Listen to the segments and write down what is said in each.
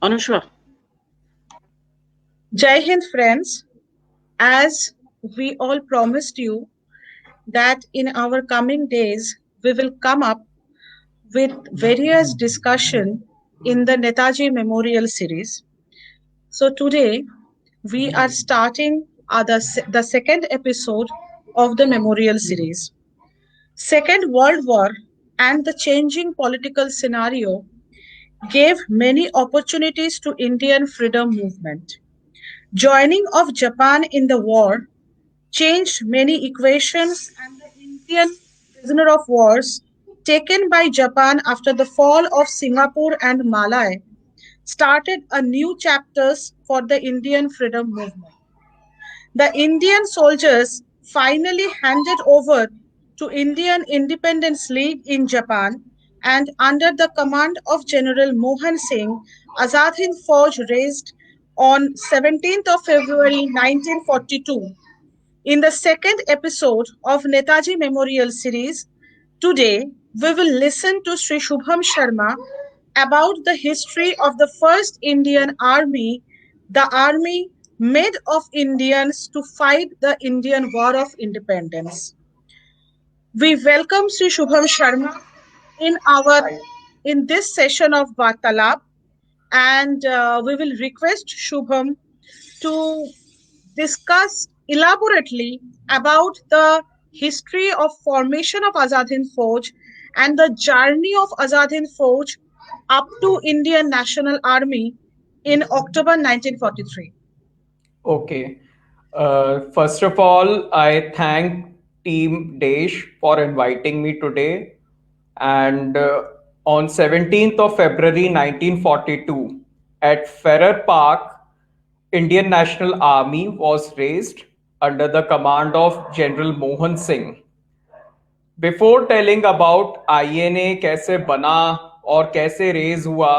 Anushka. Jai Hind, friends. As we all promised you that in our coming days we will come up with various discussion in the Netaji Memorial Series. So today we are starting the second episode of the Memorial Series. Second World War and the changing political scenario gave many opportunities to Indian freedom movement. Joining of Japan in the war changed many equations, and the Indian prisoner of wars taken by Japan after the fall of Singapore and Malay started a new chapters for the Indian freedom movement. The Indian soldiers finally handed over to Indian Independence League in Japan, and under the command of General Mohan Singh, Azad Hind Fauj raised on 17th of February 1942. In the second episode of Netaji Memorial Series, today we will listen to Sri Shubham Sharma about the history of the first Indian army, the army made of Indians to fight the Indian War of Independence. We welcome Sri Shubham Sharma in our in this session of Vartalab, and we will request Shubham to discuss elaborately about the history of formation of Azad Hind Fauj and the journey of Azad Hind Fauj up to Indian National Army in October 1943. Okay. First of all, I thank Team Desh for inviting me today. And on 17th of February 1942, at Ferrer Park, Indian National Army was raised under the command of General Mohan Singh. Before telling about INA कैसे बना और कैसे raise हुआ,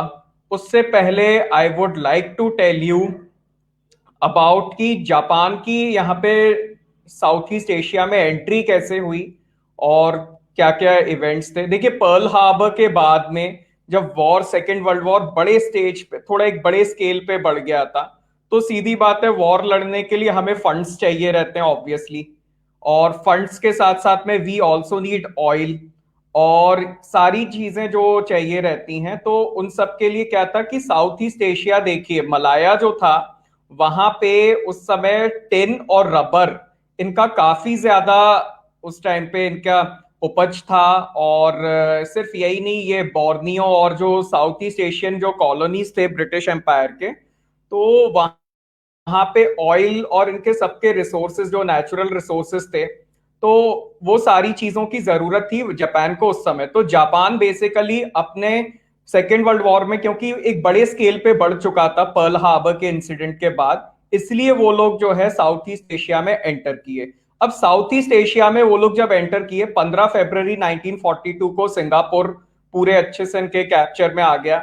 उससे पहले I would like to tell you about कि Japan की यहाँ पे साउथ ईस्ट एशिया में एंट्री कैसे हुई और क्या क्या इवेंट्स थे. देखिए, पर्ल हार्बर के बाद में जब वॉर, सेकेंड वर्ल्ड वॉर बड़े स्टेज पे, थोड़ा एक बड़े स्केल पे बढ़ गया था, तो सीधी बात है, वॉर लड़ने के लिए हमें फंड्स चाहिए रहते हैं ऑब्वियसली. और फंड्स के साथ साथ में वी ऑल्सो नीड ऑयल और सारी चीजें जो चाहिए रहती हैं. तो उन सब के लिए क्या था कि साउथ ईस्ट एशिया, देखिए मलाया जो था, वहां पे उस समय टिन और रबर इनका काफी ज्यादा उस टाइम पे इनका उपज था. और सिर्फ यही नहीं, ये बोर्नियो और जो साउथ ईस्ट एशियन जो कॉलोनीज थे ब्रिटिश एम्पायर के, तो वहां पे ऑयल और इनके सबके रिसोर्सेज जो नेचुरल रिसोर्सेज थे, तो वो सारी चीजों की जरूरत थी जापान को उस समय. तो जापान बेसिकली अपने सेकेंड वर्ल्ड वॉर में, क्योंकि एक बड़े स्केल पे बढ़ चुका था पर्ल हार्बर के इंसिडेंट के बाद, इसलिए वो लोग जो है साउथ ईस्ट एशिया में एंटर किए. अब साउथ ईस्ट एशिया में वो लोग जब एंटर किए, 15 फरवरी 1942 को सिंगापुर पूरे अच्छे से इनके कैप्चर में आ गया.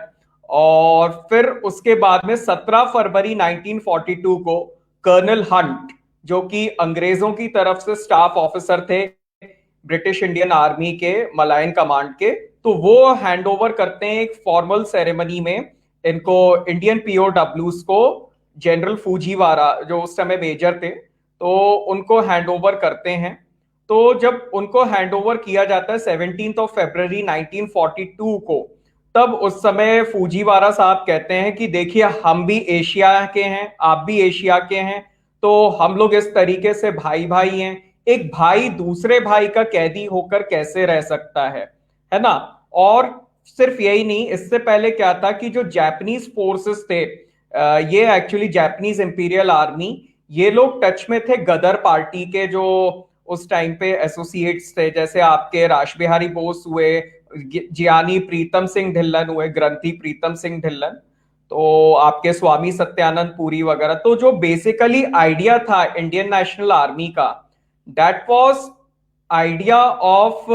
और फिर उसके बाद में 17 फरवरी 1942 को कर्नल हंट, जो कि अंग्रेजों की तरफ से स्टाफ ऑफिसर थे ब्रिटिश इंडियन आर्मी के मलायन कमांड के, तो वो हैंड ओवर करते हैं एक फॉर्मल सेरेमनी में इनको, इंडियन पीओडब्ल्यूज को, जनरल फूजीवारा जो उस समय मेजर थे, तो उनको हैंड ओवर करते हैं. तो जब उनको हैंड ओवर किया जाता है 17 ऑफ फरवरी 1942 को, तब उस समय फूजीवारा साहब कहते हैं कि देखिए, हम भी एशिया के हैं, आप भी एशिया के हैं, तो हम लोग इस तरीके से भाई भाई हैं. एक भाई दूसरे भाई का कैदी होकर कैसे रह सकता है ना. और सिर्फ यही नहीं, इससे पहले क्या था कि जो जापानीज फोर्सेस थे, ये एक्चुअली जापानीज इंपीरियल आर्मी, ये लोग टच में थे गदर पार्टी के जो उस टाइम पे एसोसिएट्स थे, जैसे आपके राश बिहारी बोस हुए, जियानी प्रीतम सिंह ढिल्लन हुए, ग्रंथी प्रीतम सिंह ढिल्लन, तो आपके स्वामी सत्यानंद पुरी वगैरह. तो जो बेसिकली आइडिया था इंडियन नेशनल आर्मी का, that was idea of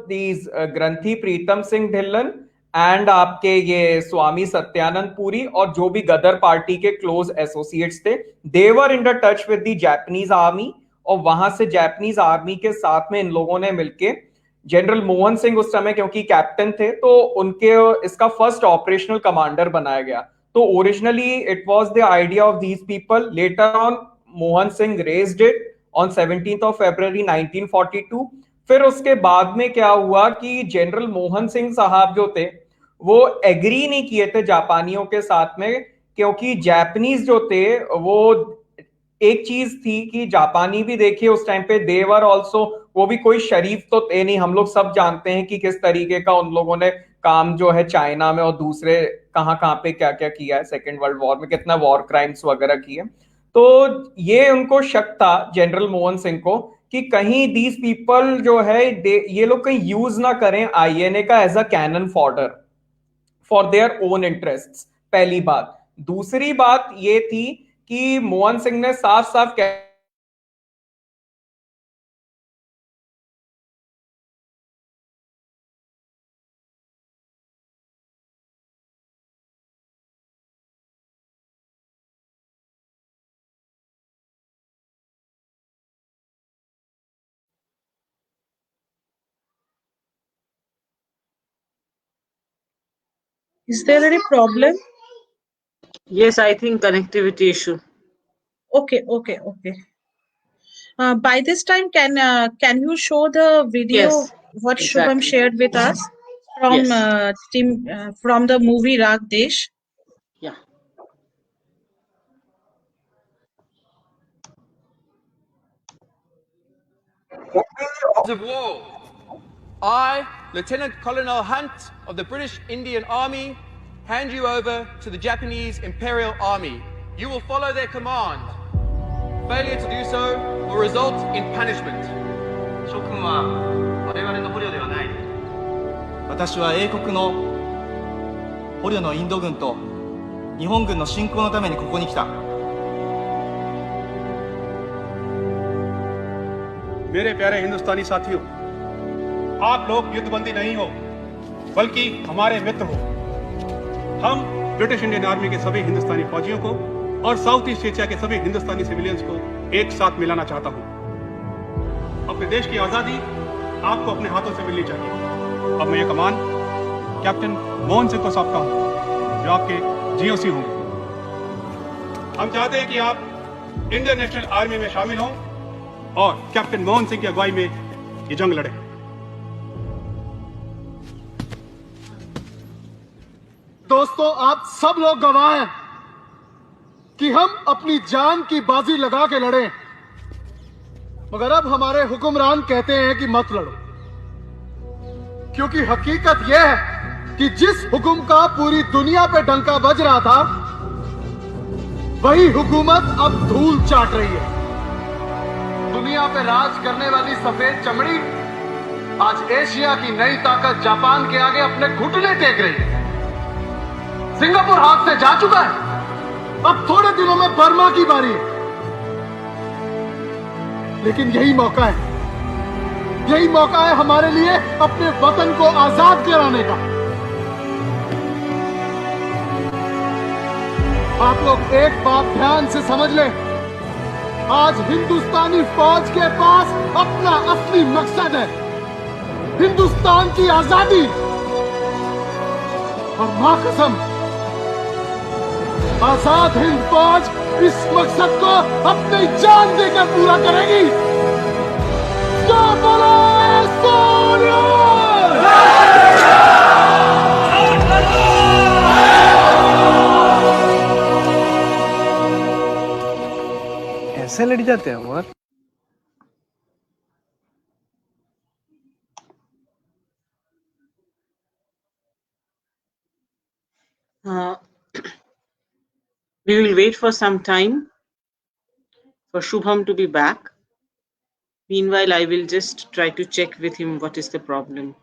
these Granthi Pritam Singh Dhillon and आपके ये स्वामी सत्यानंद पुरी और जो भी गदर पार्टी के क्लोज एसोसिएट्स थे, they were in the touch with the Japanese army. और वहां से जापानीज आर्मी के साथ में इन लोगों ने मिलके, जनरल मोहन सिंह उस समय क्योंकि कैप्टन थे, तो उनके इसका फर्स्ट ऑपरेशनल कमांडर बनाया गया. तो originally it was the idea of these people. Later on Mohan Singh raised it on 17th of February 1942. फिर उसके बाद में क्या हुआ कि जनरल मोहन सिंह साहब जो थे वो एग्री नहीं किए थे जापानियों के साथ में, क्योंकि जापानीज जो थे वो, एक चीज थी कि जापानी भी देखिए उस टाइम पे देवर ऑल्सो, वो भी कोई शरीफ तो थे नहीं. हम लोग सब जानते हैं कि किस तरीके का उन लोगों ने काम जो है चाइना में और दूसरे कहाँ कहाँ पे क्या क्या किया है, सेकेंड वर्ल्ड वॉर में कितना वॉर क्राइम्स वगैरह किए. तो ये उनको शक था जनरल मोहन सिंह को कि कहीं दीज पीपल जो है ये लोग कहीं यूज ना करें आईएनए का as a cannon fodder for their own interests. पहली बात. दूसरी बात ये थी कि मोहन सिंह ने साफ साफ कह Is there any problem? Yes, I think connectivity issue. Okay. By this time, can you show the video Yes, what Shubham exactly. shared with us from Yes. team from the movie Rag Desh? Yeah. Of war. I, Lieutenant Colonel Hunt of the British Indian Army, hand you over to the Japanese Imperial Army. You will follow their command. Failure to do so will result in punishment. 諸君は我々の捕虜ではない。私は英国の捕虜のインド軍と日本軍の侵攻のためにここに来た。 मेरे प्यारे हिंदुस्तानी साथियों, आप लोग युद्धबंदी नहीं हो बल्कि हमारे मित्र हो. हम ब्रिटिश इंडियन आर्मी के सभी हिंदुस्तानी फौजियों को और साउथ ईस्ट एशिया के सभी हिंदुस्तानी सिविलियंस को एक साथ मिलाना चाहता हूं. अपने देश की आज़ादी आपको अपने हाथों से मिलनी चाहिए. अब मैं ये कमान कैप्टन मोहन सिंह को सौंपता हूं, जो आपके जीओसी होंगे. हम चाहते हैं कि आप इंडियन नेशनल आर्मी में शामिल हों और कैप्टन मोहन सिंह की अगुवाई में ये जंग लड़े. दोस्तों, आप सब लोग गवाह हैं कि हम अपनी जान की बाजी लगा के लड़े, मगर अब हमारे हुक्मरान कहते हैं कि मत लड़ो, क्योंकि हकीकत यह है कि जिस हुक्म का पूरी दुनिया पे डंका बज रहा था, वही हुकूमत अब धूल चाट रही है. दुनिया पे राज करने वाली सफेद चमड़ी आज एशिया की नई ताकत जापान के आगे अपने घुटने टेक रही है. सिंगापुर हाथ से जा चुका है, अब थोड़े दिनों में बर्मा की बारी है. लेकिन यही मौका है हमारे लिए अपने वतन को आजाद कराने का. आप लोग एक बात ध्यान से समझ लें, आज हिंदुस्तानी फौज के पास अपना असली मकसद है, हिंदुस्तान की आजादी. और मां कसम, आजाद हिंद फौज इस मकसद को अपनी जान देकर पूरा करेगी. जय बोलो सोनिया! ऐसे लड़ जाते हैं अमर. We will wait for some time for Shubham to be back. Meanwhile, I will just try to check with him what is the problem.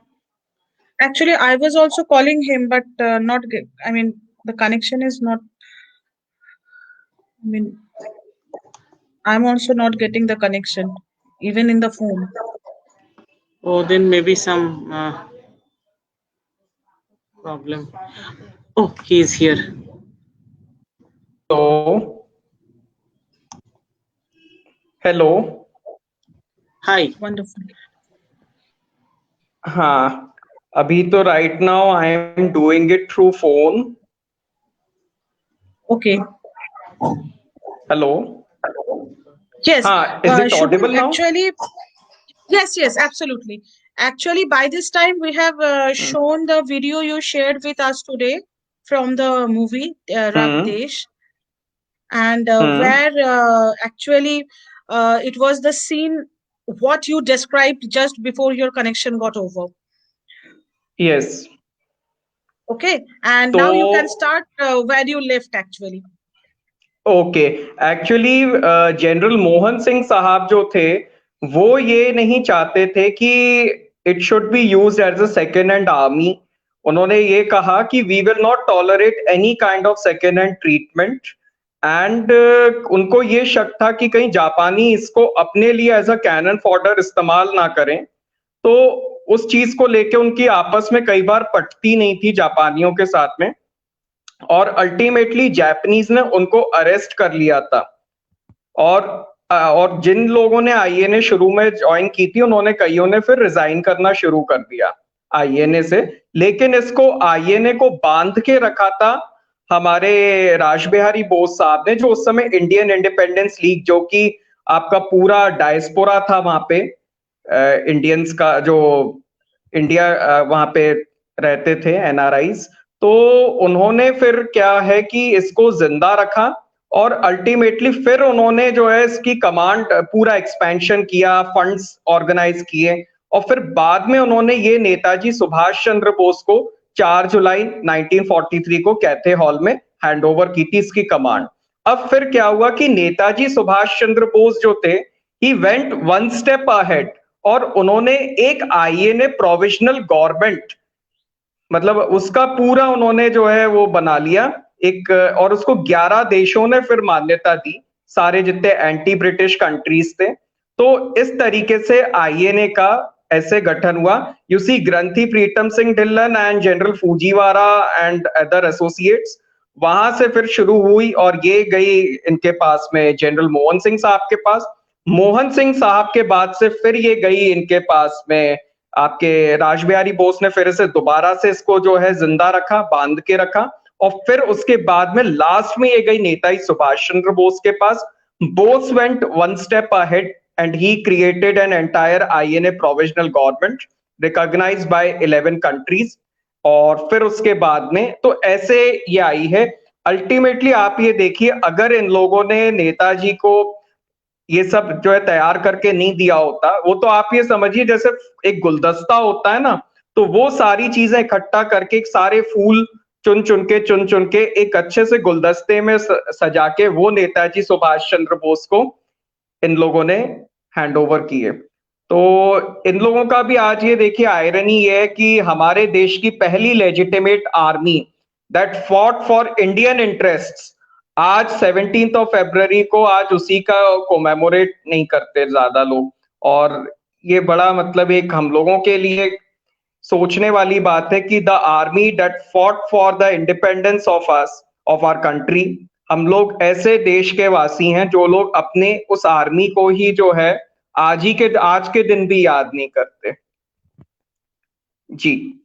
Actually, I was also calling him, but not. I mean, the connection is not. I mean, I'm also not getting the connection, even in the phone. Oh, then maybe some problem. Oh, he is here. Hello. Hi. Wonderful. हाँ, अभी तो right now I am doing it through phone. Okay. Hello. Yes. Is it Shubham, audible now? actually, yes, absolutely. Actually, by this time, we have shown the video you shared with us today from the movie Rag Hmm. Desh, and Hmm. where actually it was the scene what you described just before your connection got over. Yes. Okay, and now you can तो start where you left actually. Okay, actually general Mohan Singh साहब जो थे वो ये नहीं चाहते थे कि it should be used as a second hand army. उन्होंने ये कहा कि we will not tolerate any kind of second hand treatment and उनको ये शक था कि कहीं जापानी इसको अपने लिए एज अ कैनन फॉडर इस्तेमाल ना करें। तो उस चीज को लेके उनकी आपस में कई बार पटती नहीं थी जापानियों के साथ में, और अल्टीमेटली जापानीज ने उनको अरेस्ट कर लिया था। और जिन लोगों ने आईएनए शुरू में ज्वाइन की थी उन्होंने कईयों ने फिर रिजाइन करना शुरू कर दिया आईएनए से, लेकिन इसको आईएनए को बांध के रखा था हमारे रासबिहारी बोस साहब ने, जो उस समय इंडियन इंडिपेंडेंस लीग, जो कि आपका पूरा डायस्पोरा था वहां पे, इंडियंस का जो इंडिया वहां पे रहते थे, एनआरआईज। तो उन्होंने फिर क्या है कि इसको जिंदा रखा और अल्टीमेटली फिर उन्होंने जो है इसकी कमांड पूरा एक्सपेंशन किया, फंड्स ऑर्गेनाइज किए, और फिर बाद में उन्होंने ये नेताजी सुभाष चंद्र बोस को 4 जुलाई 1943 को कैथे हॉल में हैंड ओवर की थी इसकी कमांड। अब फिर क्या हुआ कि नेताजी सुभाष चंद्र बोस जो थे, he went one step ahead और उन्होंने एक आईएनए प्रोविजनल गवर्नमेंट, मतलब उसका पूरा उन्होंने जो है वो बना लिया एक, और उसको 11 देशों ने फिर मान्यता दी, सारे जितने एंटी ब्रिटिश कंट्रीज थे। तो इस तरीके से आईएनए का ऐसे गठन हुआ। You see Granthi Pritam Singh Dhillon and general Fujiwara and other associates, वहां से फिर शुरू हुई और ये गई इनके पास में जनरल मोहन सिंह साहब के पास। मोहन सिंह साहब के बाद से फिर ये गई इनके पास में आपके रासबिहारी बोस ने फिर इसे दोबारा से इसको जो है जिंदा रखा, बांध के रखा, और फिर उसके बाद में लास्ट में ये गई नेताजी सुभाष चंद्र बोस के पास। Bose went one step ahead and he created an entire INA provisional government recognised by 11 countries, और फिर उसके बाद में तो ऐसे ये आई है। अल्टीमेटली आप ये देखिए, अगर इन लोगों ने नेताजी को ये सब जो है तैयार करके नहीं दिया होता, वो तो आप ये समझिए जैसे एक गुलदस्ता होता है ना, तो वो सारी चीजें इकट्ठा करके एक सारे फूल चुन चुन के एक अच्छे से गुलदस्ते में सजा के वो नेताजी सुभाष चंद्र बोस को इन लोगों ने हैंड ओवर किए। तो इन लोगों का भी आज ये देखिए आयरनी ये है कि हमारे देश की पहली legitimate army that fought for Indian interests, आज 17 ऑफ फरवरी को आज उसी का कोमेमोरेट नहीं करते ज्यादा लोग, और ये बड़ा मतलब एक हम लोगों के लिए सोचने वाली बात है कि the army that fought for the independence of us, of our country, हम लोग ऐसे देश के वासी हैं जो लोग अपने उस आर्मी को ही जो है आज के दिन भी याद नहीं करते। जी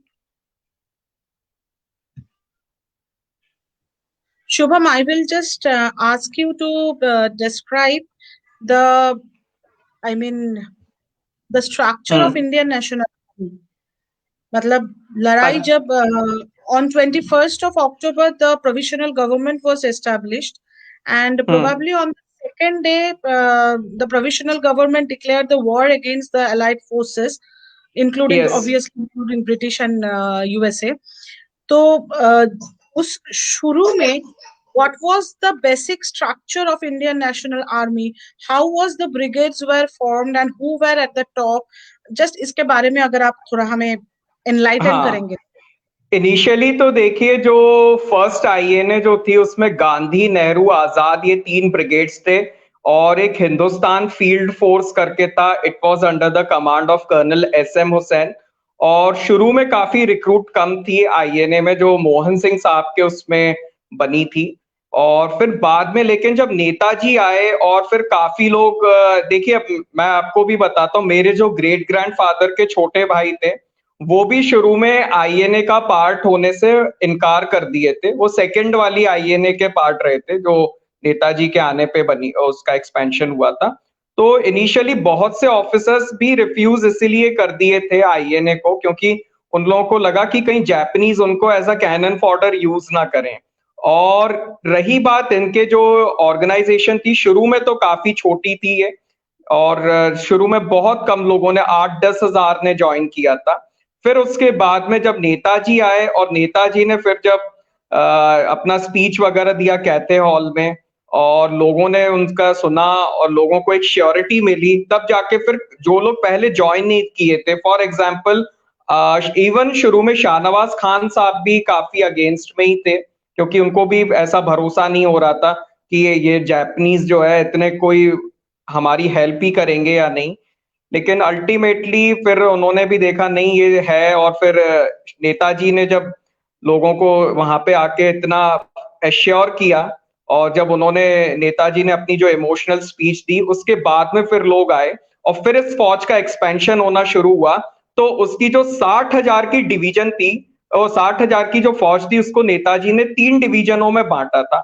Shubham, I will just ask you to describe the, I mean, the structure of Indian National Army. मतलब लड़ाई जब on 21st of October the provisional government was established, and probably on the second day the provisional government declared the war against the allied forces, including Yes. obviously including British and USA. तो उस शुरू में what was the basic structure of Indian National Army? How was the brigades were formed and who were at the top? Just इसके बारे में अगर आप थोड़ा हमें enlighten करेंगे। इनिशियली तो देखिए जो फर्स्ट आईएनए जो थी उसमें गांधी, नेहरू, आजाद ये 3 ब्रिगेड्स थे, और एक हिंदुस्तान फील्ड फोर्स करके था। It was under the command of colonel SM Hussain, और शुरू में काफी रिक्रूट कम थी आईएनए में जो मोहन सिंह साहब के उसमें बनी थी, और फिर बाद में लेकिन जब नेताजी आए और फिर काफी लोग देखिए, अब मैं आपको भी बताता हूँ, मेरे जो ग्रेट ग्रैंडफादर के छोटे भाई थे वो भी शुरू में आईएनए का पार्ट होने से इनकार कर दिए थे। वो सेकंड वाली आईएनए के पार्ट रहे थे जो नेताजी के आने पे बनी, उसका एक्सपेंशन हुआ था। तो इनिशियली बहुत से ऑफिसर्स भी रिफ्यूज इसीलिए कर दिए थे आईएनए को, क्योंकि उन लोगों को लगा कि कहीं जापानीज उनको as a cannon fodder use ना करें। और रही बात इनके जो ऑर्गेनाइजेशन थी, शुरू में तो काफी छोटी थी ये, और शुरू में बहुत कम लोगों ने 8-10 हजार ने ज्वाइन किया था। फिर उसके बाद में जब नेताजी आए और नेताजी ने फिर जब अपना स्पीच वगैरह दिया कहते हॉल में, और लोगों ने उनका सुना और लोगों को एक श्योरिटी मिली, तब जाके फिर जो लोग पहले ज्वाइन नहीं किए थे, फॉर एग्जाम्पल इवन शुरू में शाहनवाज खान साहब भी काफी अगेंस्ट में ही थे, क्योंकि उनको भी ऐसा भरोसा नहीं हो रहा था कि ये जापानीज जो है इतने कोई हमारी हेल्प ही करेंगे या नहीं। लेकिन अल्टीमेटली फिर उन्होंने भी देखा नहीं ये है, और फिर नेताजी ने जब लोगों को वहां पे आके इतना एश्योर किया, और जब नेताजी ने अपनी जो इमोशनल स्पीच दी, उसके बाद में फिर लोग आए और फिर इस फौज का एक्सपेंशन होना शुरू हुआ। तो उसकी जो 60,000 की डिवीजन थी, और 60,000 की जो फौज थी, उसको नेताजी ने 3 डिवीजनों में बांटा था।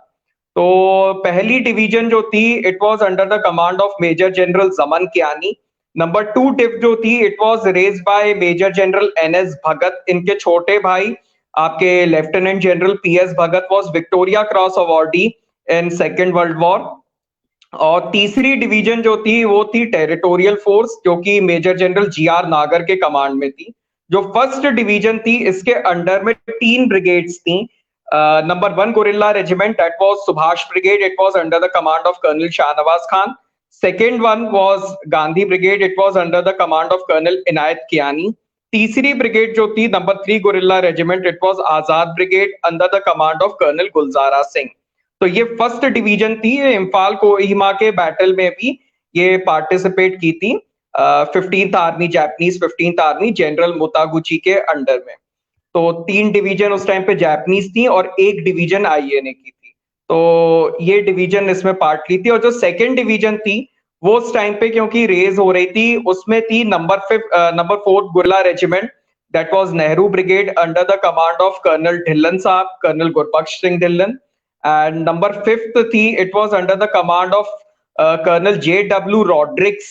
तो पहली डिवीजन जो थी, it was under the command of major general Zaman Kiani. Number 2 div जो थी, it was raised by major general NS Bhagat. इनके छोटे भाई आपके lieutenant general PS Bhagat was Victoria Cross awardee in second world war. और तीसरी डिवीजन जो थी वो थी टेरिटोरियल फोर्स, जो कि मेजर जनरल जीआर नागर के कमांड में थी। जो फर्स्ट डिवीजन थी, इसके अंडर में 3 ब्रिगेड्स थी। Number 1 guerrilla regiment, that was Subhash brigade, it was under the command of colonel Shahnawaz Khan. Second one was Gandhi brigade, it was under the command of colonel Inayat Kiani. तीसरी ब्रिगेड जो थी, number 3 guerrilla regiment, it was Azad brigade under the command of colonel Gulzara Singh. तो ये first division थी। इम्फाल कोहिमा के battle में भी ये पार्टिसिपेट की थी 15th army, Japanese 15th army general Mutaguchi के अंडर में। तो 3 डिवीजन उस टाइम पे जापानीज थी और 1 डिवीजन आईएनए की थी। तो ये डिवीजन इसमें पार्ट ली थी। और जो सेकेंड डिवीजन थी वो उस टाइम पे क्योंकि रेज हो रही थी, उसमें थी number 4 guerrilla regiment, that was Nehru brigade under the command of colonel Dhillon साहब, colonel Gurbaksh Singh Dhillon. And number 5th थी, it was under the command of colonel JW Rodrigues.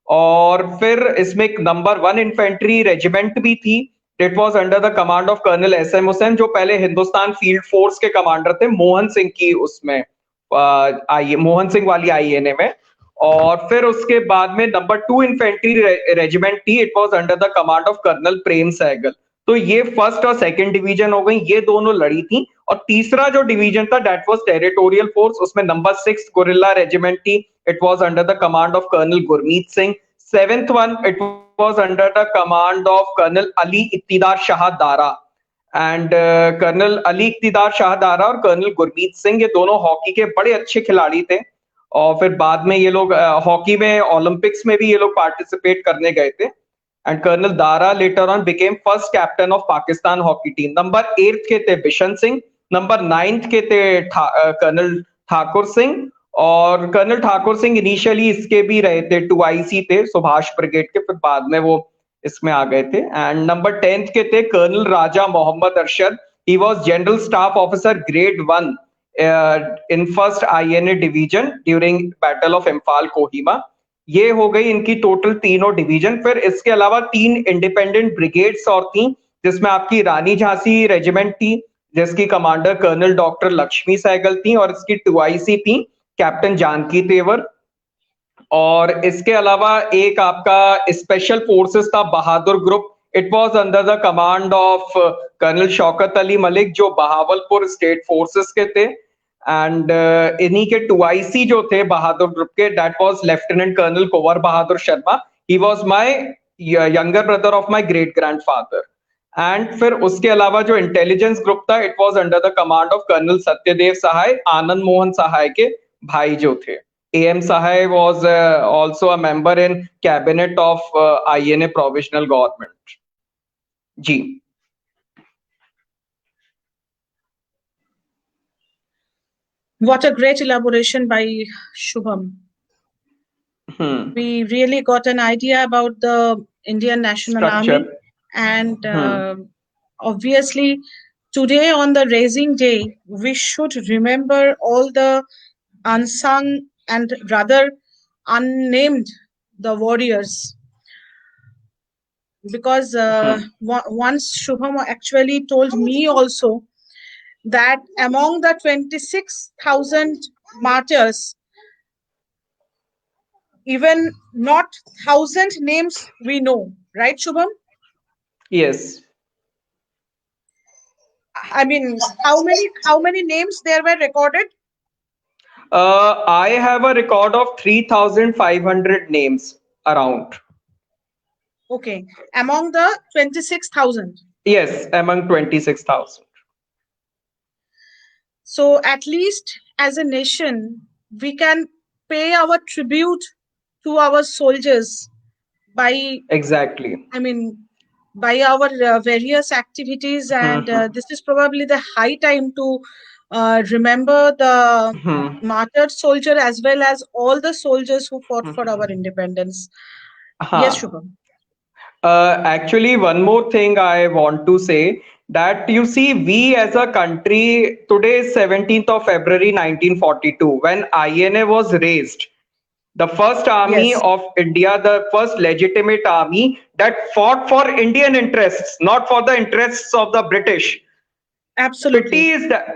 और फिर इसमें एक नंबर 1 इन्फेंट्री रेजिमेंट भी थी, it was under the command of colonel SM Hussain, जो पहले हिंदुस्तान फील्ड फोर्स के कमांडर थे मोहन सिंह की उसमें मोहन सिंह वाली आईएनए में। और फिर उसके बाद में नंबर 2 इन्फेंट्री रेजिमेंट थी, it was under the command of colonel Prem Sahgal. तो ये फर्स्ट और सेकंड डिवीजन हो गई, ये दोनों लड़ी थी। और तीसरा जो डिवीजन था, दैट वाज टेरिटोरियल फोर्स, उसमें नंबर 6 गुरिल्ला रेजिमेंट थी, it was under the command of colonel Gurmeet Singh. 7th one, it was under the command of colonel Ali Iktidar Shah Dara. And colonel Ali Iktidar Shah Dara और कर्नल गुरमीत सिंह, ये दोनों हॉकी के बड़े अच्छे खिलाड़ी थे। और फिर बाद में ये लोग हॉकी में ओलंपिक्स में भी ये लोग पार्टिसिपेट करने गए थे। And colonel Dara later on became first captain of Pakistan hockey team. Number 8 के थे बिशन सिंह, नंबर 9 के थे कर्नल ठाकुर सिंह। और कर्नल ठाकुर सिंह इनिशियली इसके भी रहे थे, 2IC थे सुभाष ब्रिगेड के, फिर बाद में वो इसमें आ गए थे। एंड नंबर 10 के थे colonel Raja Mohammad Arshad, he was general staff officer grade 1 in first INA division during battle of Imphal Kohima. ये हो गई इनकी टोटल तीनों डिवीजन। फिर इसके अलावा 3 इंडिपेंडेंट ब्रिगेड्स और थी, जिसमें आपकी रानी झांसी रेजिमेंट थी, जिसकी commander colonel doctor Lakshmi Sahgal थी, और इसकी 2IC थी कैप्टन जानकी तेवर। और इसके अलावा एक आपका स्पेशल फोर्सेस था Bahadur group, it was under the command of colonel Shaukat Ali Malik, जो बहावलपुर स्टेट फोर्सेस के थे। एंड इन्हीं के 2IC जो थे बहादुर ग्रुप के, that was lieutenant colonel Kunwar Bahadur Sharma, he was my younger brother of my great grandfather. And फिर उसके अलावा जो इंटेलिजेंस ग्रुप था, it was under the command of colonel Satyadev Sahay, Anand Mohan Sahay के भाई जो थे। AM Sahai was also a member in cabinet of INA provisional government. जी। What a great elaboration by Shubham. We really got an idea about the Indian National Structure. Army And obviously, today on the Raising Day, we should remember all the unsung and rather unnamed the warriors, because once Shubham actually told me also that among the 26,000 martyrs, even not 1,000 names we know, right, Shubham? Yes. I mean, how many names there were recorded? I have a record of 3,500 names around. Okay, among the 26,000. Yes, among 26,000. So at least as a nation, we can pay our tribute to our soldiers by, Exactly. I mean, by our various activities, and this is probably the high time to remember the martyred soldier as well as all the soldiers who fought for our independence. Yes, Huh. Shubham. Actually, one more thing I want to say, that you see, we as a country, today is 17th of February 1942, when INA was raised. The first army Yes. of India, the first legitimate army that fought for Indian interests, not for the interests of the British. Absolutely.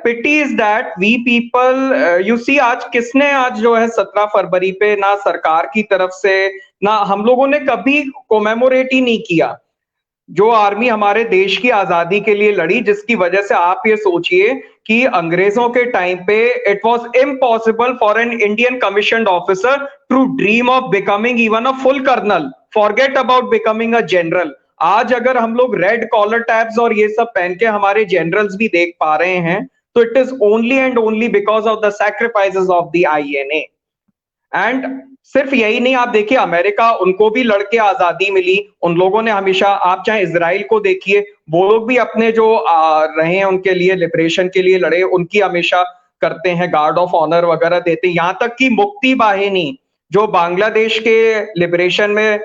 Pity is that we people you see, आज किसने आज जो है 17 फरवरी पे, ना सरकार की तरफ से ना हम लोगों ने कभी कोमेमोरेट ही नहीं किया जो आर्मी हमारे देश की आजादी के लिए लड़ी, जिसकी वजह से आप ये सोचिए कि अंग्रेजों के टाइम पे it was impossible for an Indian commissioned officer to dream of becoming even a full colonel, forget about becoming a general. आज अगर हम लोग रेड कॉलर टैब्स और ये सब पहन के हमारे जनरल्स भी देख पा रहे हैं, तो it is only and only because of the sacrifices of the INA। And सिर्फ यही नहीं, आप देखिए अमेरिका, उनको भी लड़के आजादी मिली, उन लोगों ने हमेशा, आप चाहे इजराइल को देखिए, वो लोग भी अपने जो रहे हैं उनके लिए लिबरेशन के लिए लड़े, उनकी हमेशा करते हैं, गार्ड ऑफ ऑनर वगैरह देते हैं। यहाँ तक कि मुक्ति बाहिनी जो बांग्लादेश के लिबरेशन में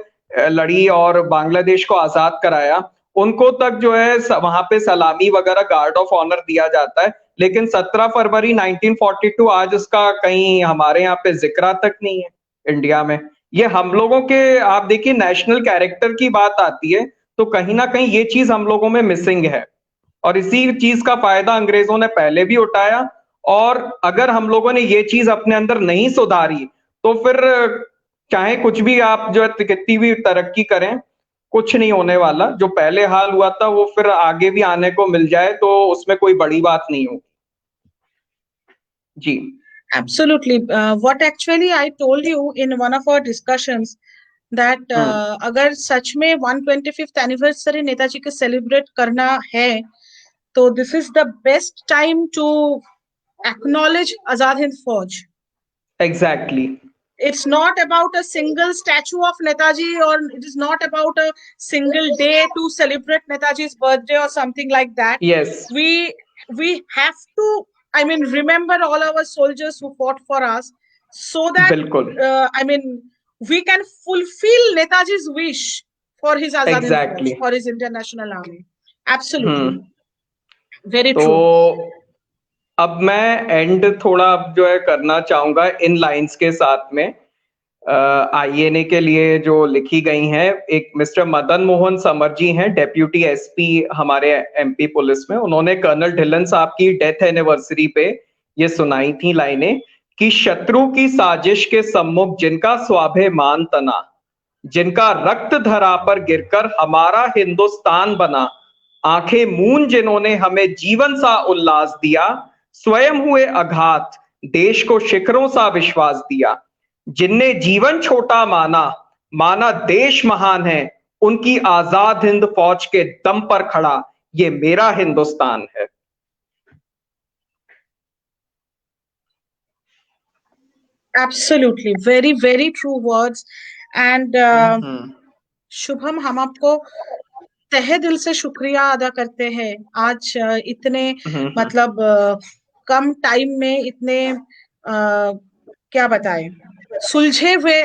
लड़ी और बांग्लादेश को आजाद कराया, उनको तक जो है वहां पे सलामी वगैरह गार्ड ऑफ ऑनर दिया जाता है। लेकिन 17 फरवरी 1942 आज उसका कहीं हमारे यहाँ पे जिक्र तक नहीं है इंडिया में। ये हम लोगों के, आप देखिए नेशनल कैरेक्टर की बात आती है तो कहीं ना कहीं ये चीज हम लोगों में मिसिंग है, और इसी चीज का फायदा अंग्रेजों ने पहले भी उठाया। और अगर हम लोगों ने ये चीज अपने अंदर नहीं सुधारी तो फिर चाहे कुछ भी आप जो है कितनी भी तरक्की करें, कुछ नहीं होने वाला। जो पहले हाल हुआ था वो फिर आगे भी आने को मिल जाए तो उसमें कोई बड़ी बात नहीं होगी जी। Absolutely. What actually I told you in one of our discussions that अगर सच में 125th anniversary नेताजी के celebrate करना है तो this is the best time to acknowledge Azad Hind Fauj. Exactly. It's not about a single statue of Netaji, or it is not about a single day to celebrate Netaji's birthday or something like that. Yes. We have to, I mean, remember all our soldiers who fought for us, so that I mean, we can fulfill Netaji's wish for his Azad Hind Fauj, for his international army. Absolutely. Very true. तो अब मैं and थोड़ा अब जो है करना चाहूंगा इन lines के साथ में। INA के लिए जो लिखी गई हैं, एक मिस्टर मदन मोहन समर जी हैं, डेप्यूटी SP हमारे MP पुलिस में, उन्होंने कर्नल ढिल्लन साहब की डेथ एनिवर्सरी पे ये सुनाई थी लाइनें कि शत्रु की साजिश के सम्मुख जिनका स्वाभिमान तना, जिनका रक्त धरा पर गिरकर हमारा हिंदुस्तान बना, आंखें मूंद जिन्होंने हमें जीवन सा उल्लास दिया, स्वयं हुए अघात देश को शिखरों सा विश्वास दिया, जिनने जीवन छोटा माना, माना देश महान है, उनकी आजाद हिंद फौज के दम पर खड़ा ये मेरा हिंदुस्तान है। Absolutely, very very true words. And Shubham, हम आपको तहे दिल से शुक्रिया अदा करते हैं। आज इतने मतलब कम टाइम में इतने क्या बताएं, सुलझे हुए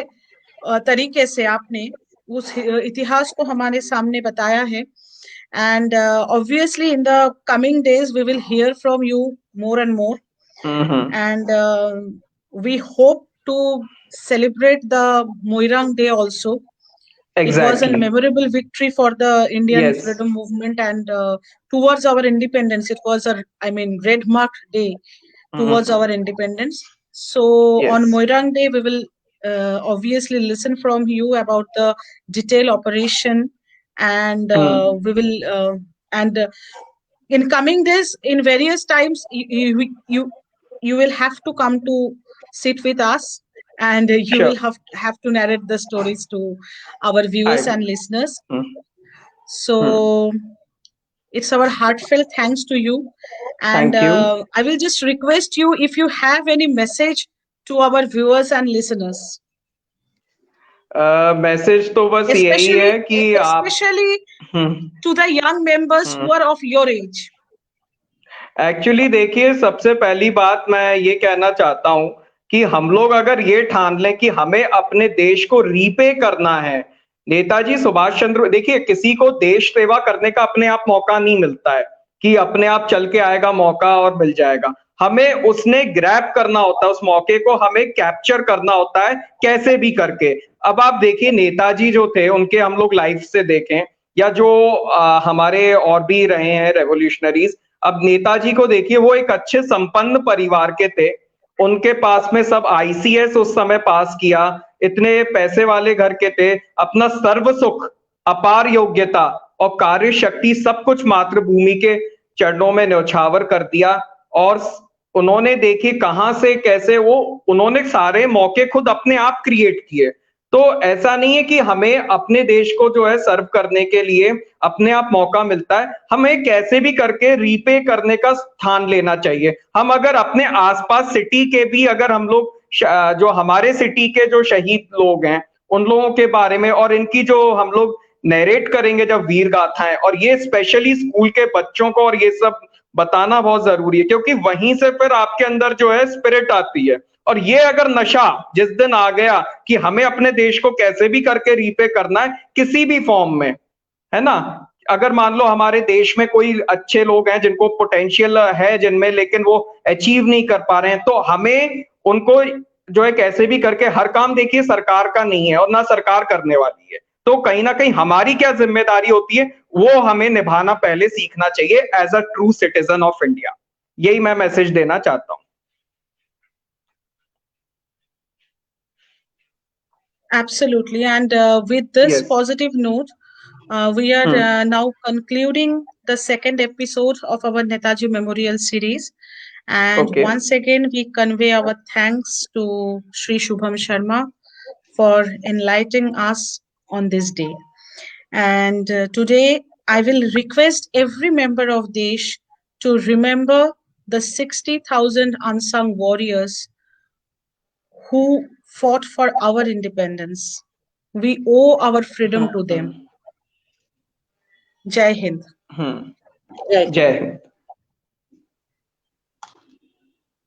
तरीके से आपने उस इतिहास को हमारे सामने बताया है। And obviously, in the coming days, we will hear from you more and more. And we hope to celebrate the Moirang Day also. It was a Exactly. memorable victory for the Indian Yes. freedom movement, and towards our independence, it was red marked day towards our independence. So on Yes. Moirang Day, we will obviously listen from you about the detailed operation, and we will and in coming days, in various times, you will have to come to sit with us, and you Sure. will have to narrate the stories to our viewers I and listeners. Hmm. So it's our heartfelt thanks to you, and Thank you. I will just request you if you have any message to our viewers and listeners, message तो बस यही especially है कि आप especially hmm to the young members who are of your age. Actually देखिए, सबसे पहली बात मैं ये कहना चाहता हूं कि हम लोग अगर ये ठान लें कि हमें अपने देश को रीपे करना है, नेताजी सुभाष चंद्र, देखिए किसी को देश सेवा करने का अपने आप मौका नहीं मिलता है कि अपने आप चल के आएगा मौका और मिल जाएगा। हमें उसने ग्रैब करना होता है, उस मौके को हमें कैप्चर करना होता है कैसे भी करके। अब आप देखिए, नेताजी जो थे उनके हम लोग लाइफ से देखें, या जो हमारे और भी रहे हैं रेवोल्यूशनरीज, अब नेताजी को देखिए, वो एक अच्छे संपन्न परिवार के थे, उनके पास में सब आईसीएस उस समय पास किया, इतने पैसे वाले घर के थे, अपना सर्व सुख, अपार योग्यता और कार्य शक्ति सब कुछ मातृभूमि के चरणों में न्यौछावर कर दिया। और उन्होंने देखिए कहां से कैसे उन्होंने सारे मौके खुद अपने आप क्रिएट किए। तो ऐसा नहीं है कि हमें अपने देश को जो है सर्व करने के लिए अपने आप मौका मिलता है, हमें कैसे भी करके रीपे करने का स्थान लेना चाहिए। हम अगर अपने आसपास सिटी के भी अगर हम लोग जो हमारे सिटी के जो शहीद लोग हैं उन लोगों के बारे में और इनकी जो हम लोग नरेट करेंगे जब वीर गाथाएं, और ये स्पेशली स्कूल के बच्चों को और ये सब बताना बहुत जरूरी है, क्योंकि वहीं से फिर आपके अंदर जो है स्पिरिट आती है। और ये अगर नशा जिस दिन आ गया कि हमें अपने देश को कैसे भी करके रीपे करना है किसी भी फॉर्म में, है ना, अगर मान लो हमारे देश में कोई अच्छे लोग हैं जिनको पोटेंशियल है जिनमें, लेकिन वो अचीव नहीं कर पा रहे हैं, तो हमें उनको जो है कैसे भी करके, हर काम देखिए सरकार का नहीं है और ना सरकार करने वाली है, तो कहीं ना कहीं हमारी क्या जिम्मेदारी होती है वो हमें निभाना पहले सीखना चाहिए as a true citizen of India. यही मैं मैसेज देना चाहता हूं। Absolutely. And with this positive note, we are now concluding the second episode of our Netaji Memorial series. And once again, we convey our thanks to Sri Shubham Sharma for enlightening us on this day. And today, I will request every member of Desh to remember the 60,000 unsung warriors who fought for our independence. We owe our freedom to them. Jai Hind. Jai Hind.